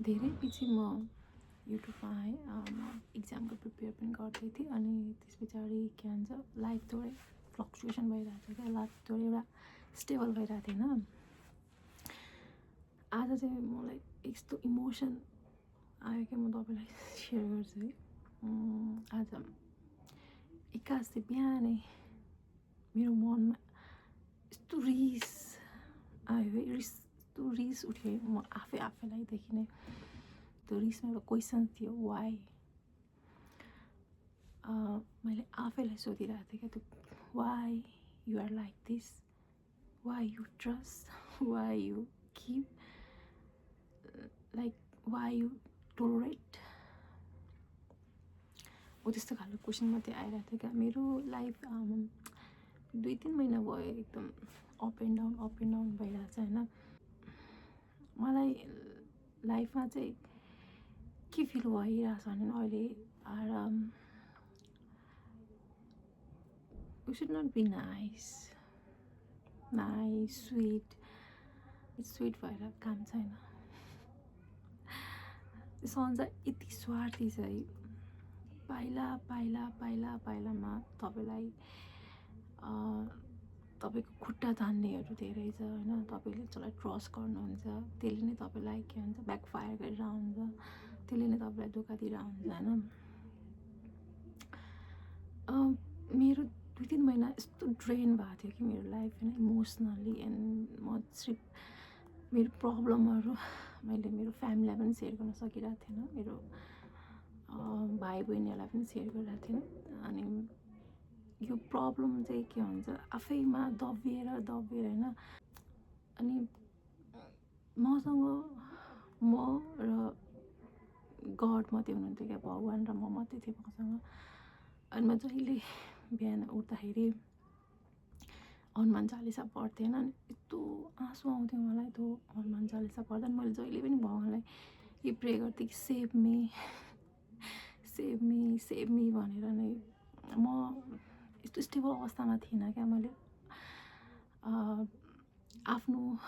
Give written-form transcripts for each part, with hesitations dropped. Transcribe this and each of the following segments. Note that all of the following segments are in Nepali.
धेरै पछि म युट्युबमा आएँ। म इक्जामको प्रिपेयर पनि गर्दै थिएँ अनि त्यस पछाडि के भन्छ लाइफ थोरै फ्लक्चुएसन भइरहेको थियो क्या, लाइफ थोरै एउटा स्टेबल भइरहेको थिएन। आज चाहिँ मलाई यस्तो इमोसन आयो कि म तपाईँलाई सेयर गर्छु है। आज एक्कासी बिहानै मेरो मनमा यस्तो रिस आयो है, यस्तो रिस उठ्यो है। म आफैलाई नै त्यो रिसमा एउटा क्वेसन थियो, वाइ। मैले आफैलाई सोधिरहेको थिएँ क्या, त्यो why you are like this, why you trust, why you keep, like why you tolerate. हो त्यस्तो खालको क्वेसन मात्रै आइरहेको थियो क्या। मेरो लाइफ 2-3 महिना भयो एकदम अप एन्ड डाउन भइरहेको छ होइन। मलाई लाइफमा चाहिँ के फिल भइरहेछ भने अहिले we should not be nice sweet भएर काम छैन। संसार यति स्वार्थी छ है। पाइलामा तपाईँलाई तपाईँको खुट्टा तान्नेहरू धेरै छ होइन। तपाईँले जसलाई ट्रस्ट गर्नुहुन्छ त्यसले नै तपाईँलाई के भन्छ ब्याकफायर गरेर हुन्छ, त्यसले नै तपाईँलाई धोका दिइरहेको हुन्छ होइन। मेरो 2-3 महिना यस्तो ड्रेन भएको थियो कि मेरो लाइफ होइन, इमोसनली। एन्ड म सिर्फ मेरो प्रब्लमहरू मैले मेरो फ्यामिलीलाई पनि सेयर गर्न सकिरहेको थिएन, मेरो भाइ बहिनीहरूलाई पनि सेयर गरिरहेको थिएन। अनि यो प्रब्लम चाहिँ के भन्छ आफैमा दबिएर होइन। अनि मसँग म र गड मात्रै हुनुहुन्थ्यो क्या, भगवान् र म मात्रै थिएँ मसँग। अनि म जहिले बिहान उठ्दाखेरि हनुमान चालिसा पढ्थेँ होइन। यस्तो आँसु आउँथ्यो मलाई त्यो हनुमान चालिसा पढ्दा। मैले जहिले पनि भगवान्लाई यो प्रे गर्थेँ कि सेभ मी भनेर नै। म यस्तो स्टेबल अवस्थामा थिइनँ क्या। मैले आफ्नो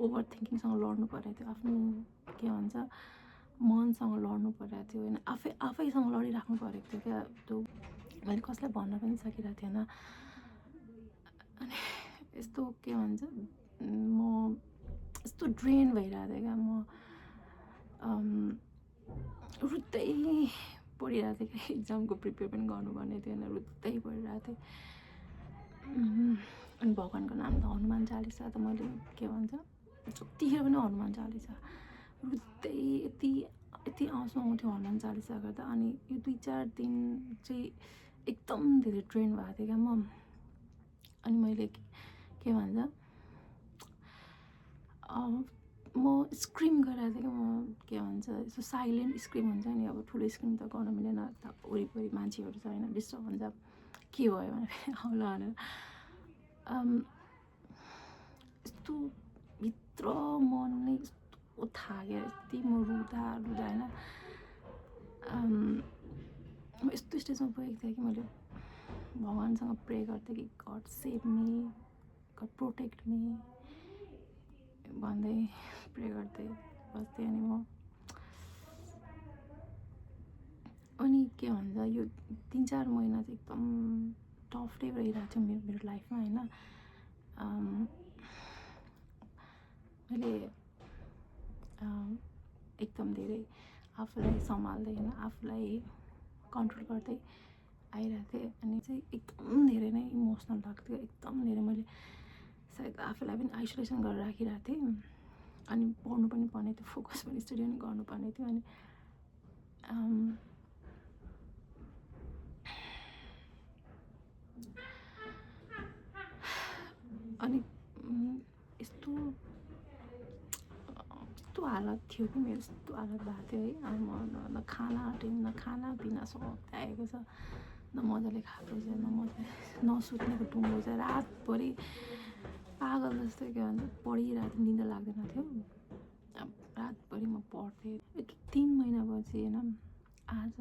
ओभर थिङ्किङसँग लड्नु परेको थियो, आफ्नो के भन्छ मनसँग लड्नु परेको थियो होइन। आफैसँग लडिराख्नु परेको थियो क्या। त्यो मैले कसलाई भन्न पनि सकिरहेको थिएन। अनि यस्तो के भन्छ म यस्तो ड्रेन भइरहेको थिएँ क्या। म रुँदै पढिरहेको थिएँ क्या। इक्जामको प्रिपेयर पनि गर्नुपर्ने थियो होइन, रुँदै पढिरहेको थिएँ। अनि भगवान्को नाम त हनुमान चालिसा त मैले के भन्छ जतिखेर पनि हनुमान चालिसा रुँदै यति आँसु आउँथ्यो हनुमान चालिसा गर्दा। अनि यो 2-4 दिन चाहिँ एकदम धेरै ड्रेन भएको थियो क्या म। अनि मैले के भन्छ म स्क्रिम गरिरहेको थिएँ क्या। म के भन्छ यस्तो साइलेन्ट स्क्रिम हुन्छ नि, अब ठुलो स्क्रिम त गर्नु मिलेन, वरिपरि मान्छेहरू छ होइन, डिस्टर्ब हुन्छ, के भयो भने आउला भनेर। यस्तो भित्र मन नै यस्तो थाक्यो, यति म रुँदा होइन। म यस्तो स्टेजमा पुगेको थिएँ कि मैले भगवान्सँग प्रे गर्थेँ कि God save me, God protect me भन्दै प्रे गर्दै बस्थेँ। अनि के भन्छ यो 3-4 महिना चाहिँ एकदम टफ डे भइरहेको थियो मेरो लाइफमा होइन। मैले एकदम धेरै आफूलाई सम्हाल्दै होइन, आफूलाई कन्ट्रोल गर्दै आइरहेको थिएँ। अनि चाहिँ एकदम धेरै नै इमोसनल लाग्थ्यो, एकदम धेरै। मैले सायद आफूलाई पनि आइसोलेसन गरेर राखिरहेको थिएँ। अनि पढ्नु पनि पर्ने थियो, फोकस पनि स्टडी पनि गर्नुपर्ने थियो। अनि यस्तो हालत थियो कि मेरो, यस्तो हालत भएको थियो है। अब म न खाना पिना सब आएको छ, न मजाले खाएको छ, न मजाले नसुत्नेको टुङ्गो छ। रातभरि पागल जस्तो के भन्छ पढिरहेको थियो, निद्रा लाग्दैन थियो। अब रातभरि म पढ्थेँ। 3 महिनापछि होइन आज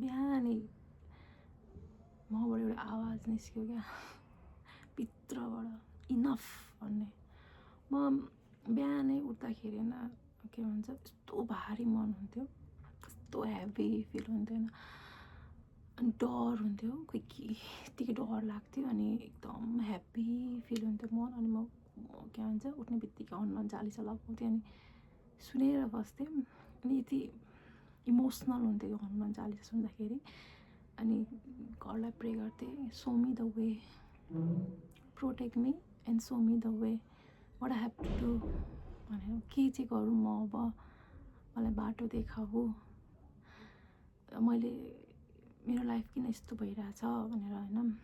बिहानै मबाट एउटा आवाज निस्क्यो क्या, भित्रबाट इनफ भन्ने। म बिहानै उठ्दाखेरि होइन के भन्छ यस्तो भारी मन हुन्थ्यो, कस्तो हेभी फिल हुन्थेन, अनि डर हुन्थ्यो, खोइ के यत्तिकै डर लाग्थ्यो, अनि एकदम ह्याप्पी फिल हुन्थ्यो मन। अनि म के भन्छ उठ्ने बित्तिकै हनुमान चालिसा लगाउँथेँ अनि सुनेर बस्थेँ। अनि यति इमोसनल हुन्थ्यो यो हनुमान चालिसा सुन्दाखेरि। अनि गडलाई प्रे गर्थेँ, show me the way, protect me and show me the way, what I have to do भनेर, के चाहिँ गरौँ म अब, मलाई बाटो देखाऊ, मैले मेरो लाइफ किन यस्तो भइरहेछ भनेर होइन।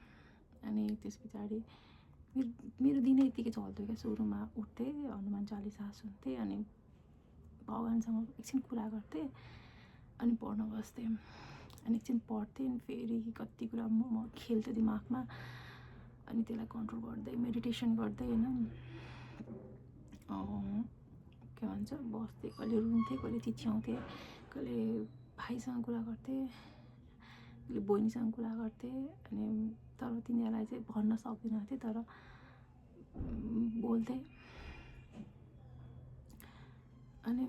अनि त्यस पछाडि मेरो दिनै यत्तिकै चल्थ्यो क्या। सुरुमा उठ्थेँ, हनुमान चालिसा सुन्थेँ, अनि भगवान्सँग एकछिन कुरा गर्थेँ, अनि पढ्न बस्थेँ, अनि एकछिन पढ्थेँ, अनि फेरि कति कुरा म खेल्थेँ दिमागमा, अनि त्यसलाई कन्ट्रोल गर्दै मेडिटेसन गर्दै होइन के भन्छ बस्थेँ। कहिले रुन्थेँ, कहिले चिच्याउँथेँ, कहिले भाइसँग कुरा गर्थेँ, कहिले बहिनीसँग कुरा गर्थेँ। अनि तर तिनीहरूलाई चाहिँ भन्न सक्दिनँ थिएँ, तर बोल्थेँ। अनि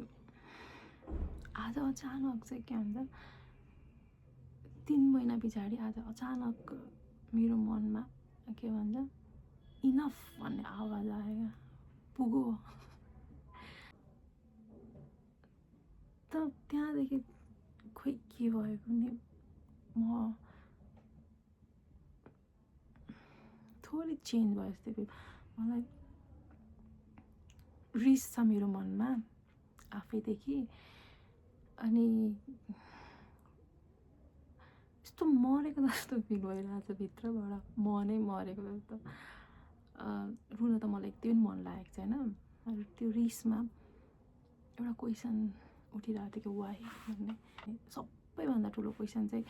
आज अचानक चाहिँ के भन्छ 3 महिना पछाडि आज अचानक मेरो मनमा के भन्छ इनफ भन्ने आवाज आयो क्या, पुगो। त त्यहाँदेखि खोइ के भयो भने म थोरै चेन्ज भयो जस्तै भयो। मलाई रिस छ मेरो मनमा आफैदेखि, अनि यस्तो मरेको जस्तो फिल भइरहेछ भित्रबाट, मनै मरेको जस्तो। रुन त मलाई एक दिन मन लागेको छैन, त्यो रिसमा एउटा क्वेसन उठिरहेको थियो कि वाइ भन्ने। सबैभन्दा ठुलो क्वेसन चाहिँ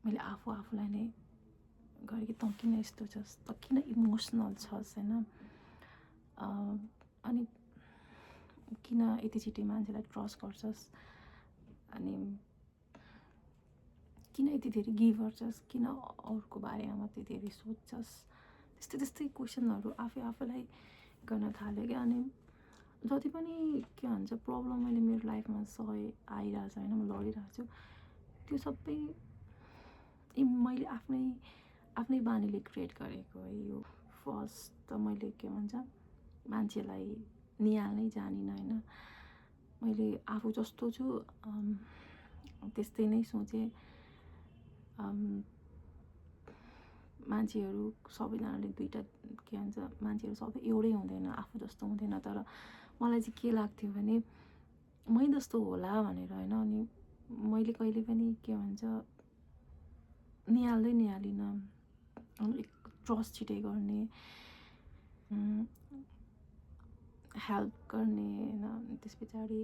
मैले आफूलाई नै गरेँ कि तँ किन यस्तो छस्, तँ किन इमोसनल छस् होइन, अनि किन यति छिटो मान्छेलाई ट्रस्ट गर्छस्, अनि किन यति धेरै गिभर छस्, किन अरूको बारेमा मात्रै धेरै सोच्छस्, त्यस्तै क्वेसनहरू आफैलाई गर्न थालेँ क्या। अनि जति पनि के भन्छ प्रब्लम मैले मेरो लाइफमा आइरहेछ होइन, म लडिरहेको छु, त्यो सबै मैले आफ्नै बानीले क्रिएट गरेको है। यो फर्स्ट त मैले के भन्छ मान्छेलाई निहाल्नै जानिनँ होइन, मैले आफू जस्तो छु त्यस्तै नै सोचेँ। मान्छेहरू सबैजनाले दुईवटा के भन्छ मान्छेहरू सबै एउटै हुँदैन, आफू जस्तो हुँदैन। तर मलाई चाहिँ के लाग्थ्यो भने मै जस्तो होला भनेर होइन। अनि मैले कहिले पनि के भन्छ निहालिनँ, ट्रस्ट छिटै गर्ने, हेल्प गर्ने होइन। त्यस पछाडि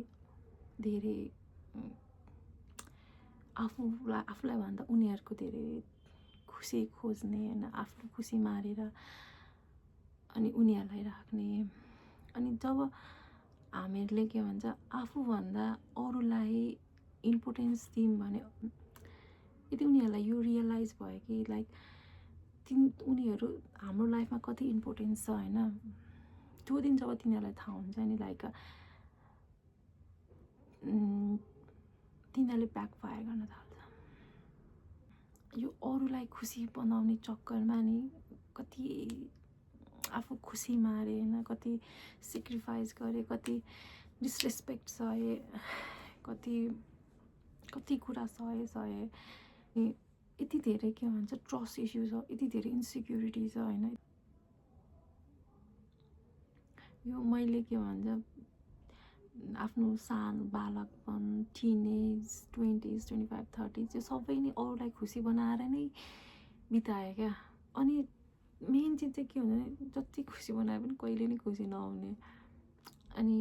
धेरै आफूलाई भन्दा उनीहरूको धेरै खुसी खोज्ने होइन, आफ्नो खुसी मारेर अनि उनीहरूलाई राख्ने। अनि जब हामीहरूले के भन्छ आफूभन्दा अरूलाई इम्पोर्टेन्स दियौँ भने यदि उनीहरूलाई यो रियलाइज भयो कि लाइक उनीहरू हाम्रो लाइफमा कति इम्पोर्टेन्स छ होइन, त्यो दिन जब तिनीहरूलाई थाहा हुन्छ नि लाइक तिनीहरूले ब्याकफायर गर्न थाल्छ। यो अरूलाई खुसी बनाउने चक्करमा नि कति आफू खुसी मारे होइन, कति सेक्रिफाइस गरेँ, कति डिसरेस्पेक्ट सहेँ, कति कुरा सहेँ। यति धेरै के भन्छ ट्रस्ट इस्यु छ, यति धेरै इन्सिक्युरिटी छ होइन। यो मैले के भन्छ आफ्नो सानो बालकपन, टिनेज, 20s, 25, 30 चाहिँ सबै नै अरूलाई खुसी बनाएर नै बिताएँ क्या। अनि मेन चिज चाहिँ के हुन्छ भने जति खुसी बनाए पनि कहिले नै खुसी नहुने। अनि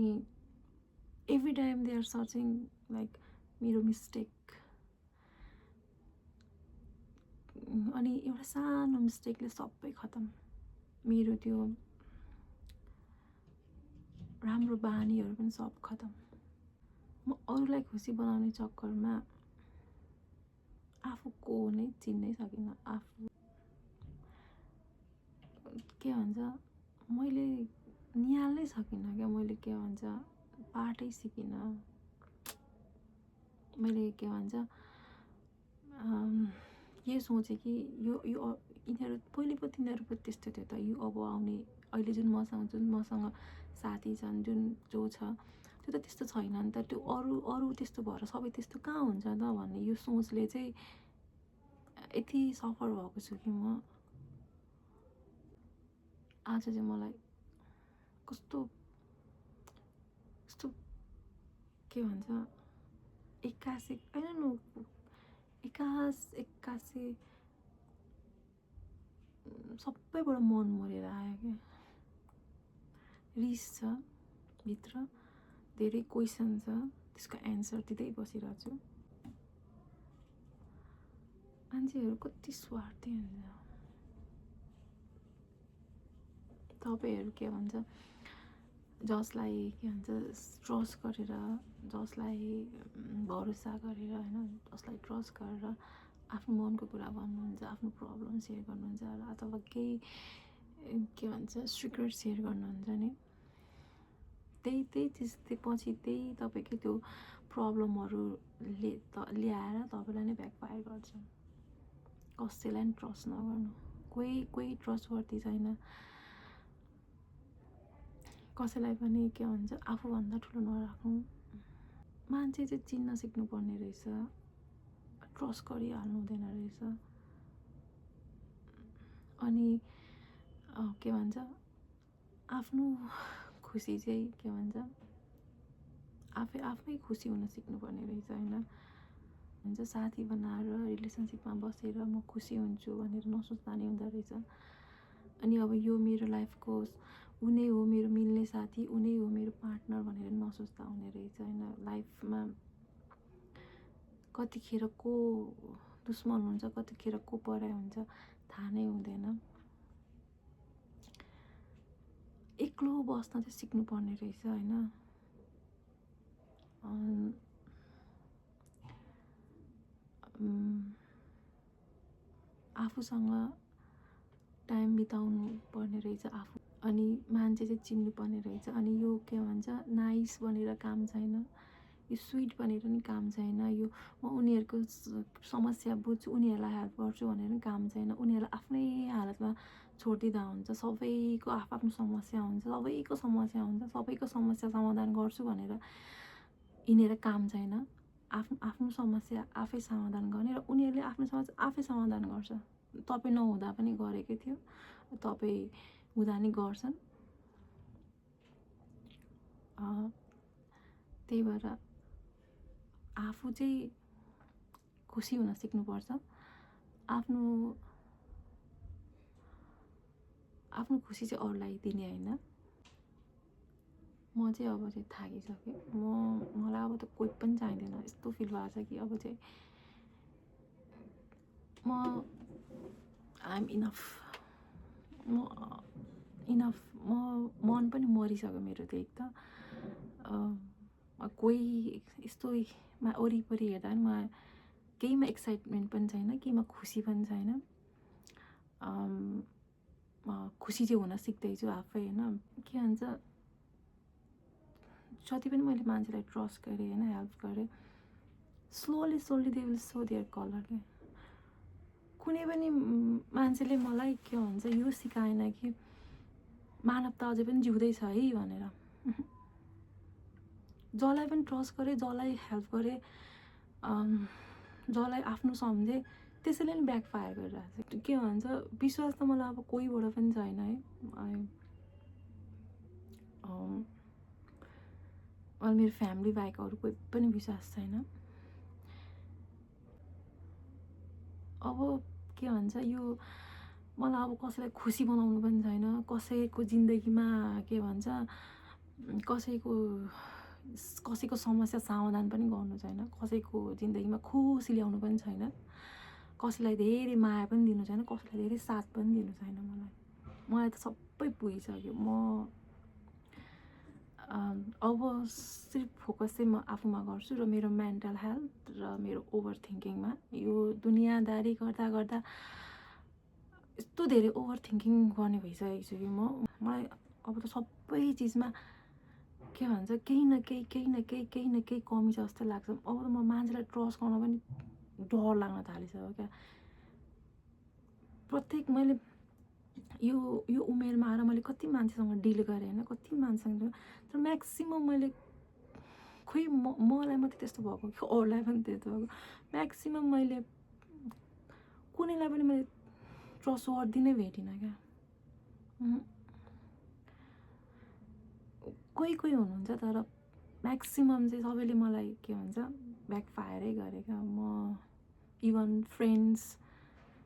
every time they are searching like मेरो मिस्टेक। अनि एउटा सानो मिस्टेकले सबै खतम, मेरो त्यो राम्रो बानीहरू पनि सब खतम। म अरूलाई खुसी बनाउने चक्करमा आफू को नै चिन्नै सकिनँ। आफू के भन्छ मैले निहाल्नै सकिनँ क्या। मैले के भन्छ पाठै सिकिनँ। मैले के भन्छ यो सोचेँ कि यो यो यिनीहरू पहिले पो तिनीहरू पो त्यस्तो थियो त, यो अब आउने अहिले जुन मसँग साथी छन्, जो छ त्यो त त्यस्तो छैन नि त, त्यो अरू त्यस्तो भएर सबै त्यस्तो कहाँ हुन्छ त भन्ने यो सोचले चाहिँ यति सफर भएको छु कि म आज चाहिँ मलाई कस्तो कस्तो के भन्छ एक्कासी आई डोन्ट नो एक्कासी सबैबाट मन मरेर आयो क्या। रिस छ भित्र, धेरै क्वेसन छ, त्यसको एन्सर दिँदै बसिरहेको छु। मान्छेहरू कति स्वार्थी हुन्छ। तपाईँहरू के भन्छ जसलाई के भन्छ ट्रस्ट गरेर, जसलाई भरोसा गरेर होइन, जसलाई ट्रस्ट गरेर आफ्नो मनको कुरा भन्नुहुन्छ, आफ्नो प्रब्लम सेयर गर्नुहुन्छ र अथवा केही के भन्छ सिक्रेट सेयर गर्नुहुन्छ नि, त्यही चिज पछि त्यही तपाईँकै त्यो प्रब्लमहरू ल्याएर तपाईँलाई नै ब्याकफायर गर्छ। कसैलाई पनि ट्रस्ट नगर्नु, कोही ट्रस्टवर्दी छैन। कसैलाई पनि के भन्छ आफूभन्दा ठुलो नराख्नु। मान्छे चाहिँ चिन्न सिक्नुपर्ने रहेछ, ट्रस्ट गरिहाल्नु हुँदैन रहेछ। अनि के भन्छ आफ्नो खुसी चाहिँ के भन्छ आफै खुसी हुन सिक्नुपर्ने रहेछ होइन। भन्छ साथी बनाएर रिलेसनसिपमा बसेर म खुसी हुन्छु भनेर नसोच्दा नि हुँदो रहेछ। अनि अब यो मेरो लाइफको ऊ नै हो मेरो मिल्ने साथी, ऊ नै हो मेरो पार्टनर भनेर नसोच्दा हुने रहेछ होइन। लाइफमा कतिखेर को दुश्मन हुन्छ, कतिखेर को पराइ हुन्छ थाहा नै हुँदैन। एक्लो बस्न चाहिँ सिक्नुपर्ने रहेछ होइन। आफूसँग टाइम बिताउनु पर्ने रहेछ आफू, अनि मान्छे चाहिँ चिन्नु पर्ने रहेछ। अनि यो के भन्छ नाइस भनेर काम छैन, यो स्विट भनेर नि काम छैन, यो म उनीहरूको समस्या बुझ्छु, उनीहरूलाई हेल्प गर्छु भनेर नि काम छैन। उनीहरूलाई आफ्नै हालतमा छोडिदिँदा हुन्छ। सबैको आफ्नो समस्या हुन्छ, सबैको समस्या समाधान गर्छु भनेर हिँडेर काम छैन। आफ्नो समस्या आफै समाधान गर्ने र उनीहरूले आफ्नो समस्या आफै समाधान गर्छ। तपाईँ नहुँदा पनि गरेकै थियो, तपाईँ हुँदा नि गर्छन्। त्यही भएर आफू चाहिँ खुसी हुन सिक्नुपर्छ। आफ्नो खुसी चाहिँ अरूलाई दिने होइन। म चाहिँ अब चाहिँ थाकिसकेँ। मलाई अब त कोही पनि चाहिँदैन, यस्तो फिल भएको छ कि अब चाहिँ आइएम इनफ। म मन पनि मरिसक्यो मेरो त। एक त कोही यस्तो वरिपरि हेर्दा पनि मलाई केहीमा एक्साइटमेन्ट पनि छैन, केहीमा खुसी पनि छैन। खुसी चाहिँ हुन सिक्दैछु आफै होइन। के भन्छ जति पनि मैले मान्छेलाई ट्रस्ट गरेँ होइन, हेल्प गरेँ, slowly they will so their colour के। कुनै पनि मान्छेले मलाई के भन्छ यो सिकाएन कि मानवता अझै पनि जिउँदैछ है भनेर। जसलाई पनि ट्रस्ट गरेँ, जसलाई हेल्प गरेँ, जसलाई आफ्नो सम्झेँ, त्यसैले नि ब्याकफायर गरिरहेको छ। के भन्छ विश्वास त मलाई अब कोहीबाट पनि छैन है। मेरो फ्यामिली बाहेक अरू कोही पनि विश्वास छैन। अब के भन्छ यो मलाई अब कसैलाई खुसी बनाउनु पनि छैन, कसैको जिन्दगीमा के भन्छ कसैको समस्या समाधान पनि गर्नु छैन, कसैको जिन्दगीमा खुसी ल्याउनु पनि छैन, कसैलाई धेरै माया पनि दिनु छैन, कसैलाई धेरै साथ पनि दिनु छैन। मलाई त सबै पुगिसक्यो। अब सिर्फ फोकस चाहिँ म आफूमा गर्छु र मेरो मेन्टल हेल्थ र मेरो ओभर थिङ्किङमा। यो दुनियाँदारी गर्दा यस्तो धेरै ओभर थिङ्किङ गर्ने भइसकेको छु कि मलाई अब त सबै चिजमा के भन्छ केही न केही कमी छ जस्तो लाग्छ। अब त म मान्छेलाई ट्रस्ट गर्न पनि डर लाग्न थालिसक्यो क्या। प्रत्येक मैले यो उमेरमा आएर मैले कति मान्छेसँग डिल गरेँ होइन, कति मान्छेसँग, तर म्याक्सिमम् मैले खोइ मलाई मात्रै त्यस्तो भएको कि अरूलाई पनि त्यस्तो भएको, म्याक्सिमम् मैले कुनैलाई पनि मैले ट्रस्ट वर्दी नै भेटिनँ क्या। कोही हुनुहुन्छ तर म्याक्सिमम् चाहिँ सबैले मलाई के भन्छ ब्याकफायरै गरे क्या। म इभन फ्रेन्ड्स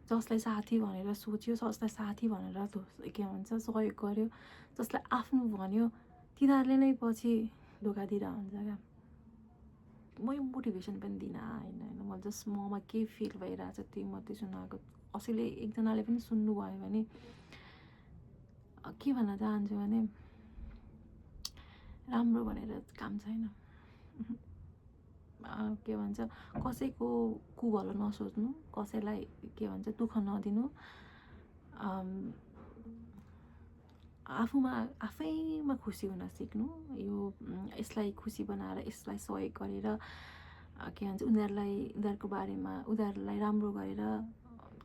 जसलाई साथी भनेर सोच्यो, जसलाई साथी भनेर के भन्छ सहयोग गर्यो, जसलाई आफ्नो भन्यो, तिनीहरूले नै पछि धोका दिएर हुन्छ क्या। म यो मोटिभेसन पनि दिन होइन, म जस्ट ममा के फिल भइरहेछ त्यही मात्रै सुनाएको। कसैले एकजनाले पनि सुन्नुभयो भने के भन्न चाहन्छु भने राम्रो भनेर काम छैन। के भन्छ कसैको कुभलो नसोच्नु, कसैलाई के भन्छ दुःख नदिनु, आफैमा खुसी हुन सिक्नु। यसलाई खुसी बनाएर, यसलाई सहयोग गरेर के भन्छ उनीहरूको बारेमा उनीहरूलाई राम्रो गरेर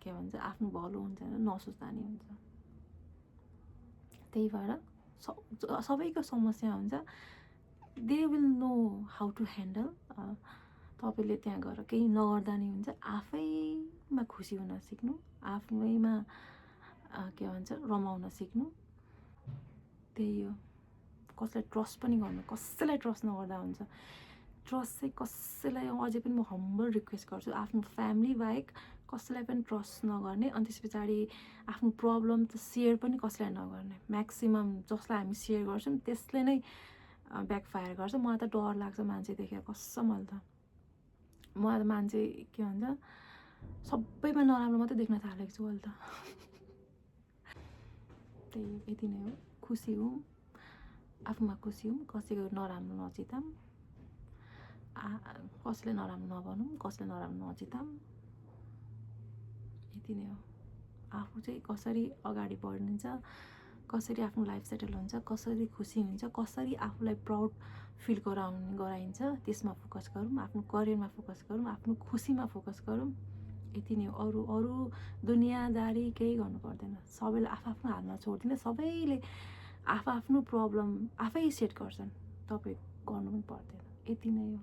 के भन्छ आफ्नो भलो हुन्छ भनेर नसोच्दा नि हुन्छ। त्यही भएर सबैको समस्या हुन्छ, they will know how to handle. तपाईँले त्यहाँ गएर केही नगर्दा नि हुन्छ। आफैमा खुसी हुन सिक्नु, आफैमा के भन्छ रमाउन सिक्नु, त्यही हो। कसैलाई ट्रस्ट पनि गर्नु, कसैलाई ट्रस्ट नगर्दा हुन्छ। ट्रस्ट चाहिँ कसैलाई, अझै पनि म हम्बल रिक्वेस्ट गर्छु, आफ्नो फ्यामिली बाहेक कसैलाई पनि ट्रस्ट नगर्ने। अनि त्यस पछाडि आफ्नो प्रब्लम त सेयर पनि कसैलाई नगर्ने। म्याक्सिमम् जसलाई हामी सेयर गर्छौँ त्यसले नै ब्याकफायर गर्छ। मलाई त डर लाग्छ मान्छे देखेर, कसम मैले त। मलाई त मान्छे के भन्छ सबैमा नराम्रो मात्रै देख्न थालेको छु अहिले त। त्यही यति नै हो। खुसी हौँ, आफूमा खुसी हौँ, कसैको नराम्रो नचिताम, कसैले नराम्रो नभनौँ, कसैले नराम्रो नचिताम, यति नै हो। आफू चाहिँ कसरी अगाडि बढिन्छ, कसरी आफ्नो लाइफ सेटल हुन्छ, कसरी खुसी हुन्छ, कसरी आफूलाई प्राउड फिल गराइन्छ, त्यसमा फोकस गरौँ। आफ्नो करियरमा फोकस गरौँ, आफ्नो खुसीमा फोकस गरौँ, यति नै हो। अरू दुनियाँदारी केही गर्नु पर्दैन। सबैले आफ्नो हातमा छोडिदिने, सबैले आफ्नो प्रब्लम आफै सेट गर्छन्, तपाईँ गर्नु पनि पर्दैन। यति नै हो।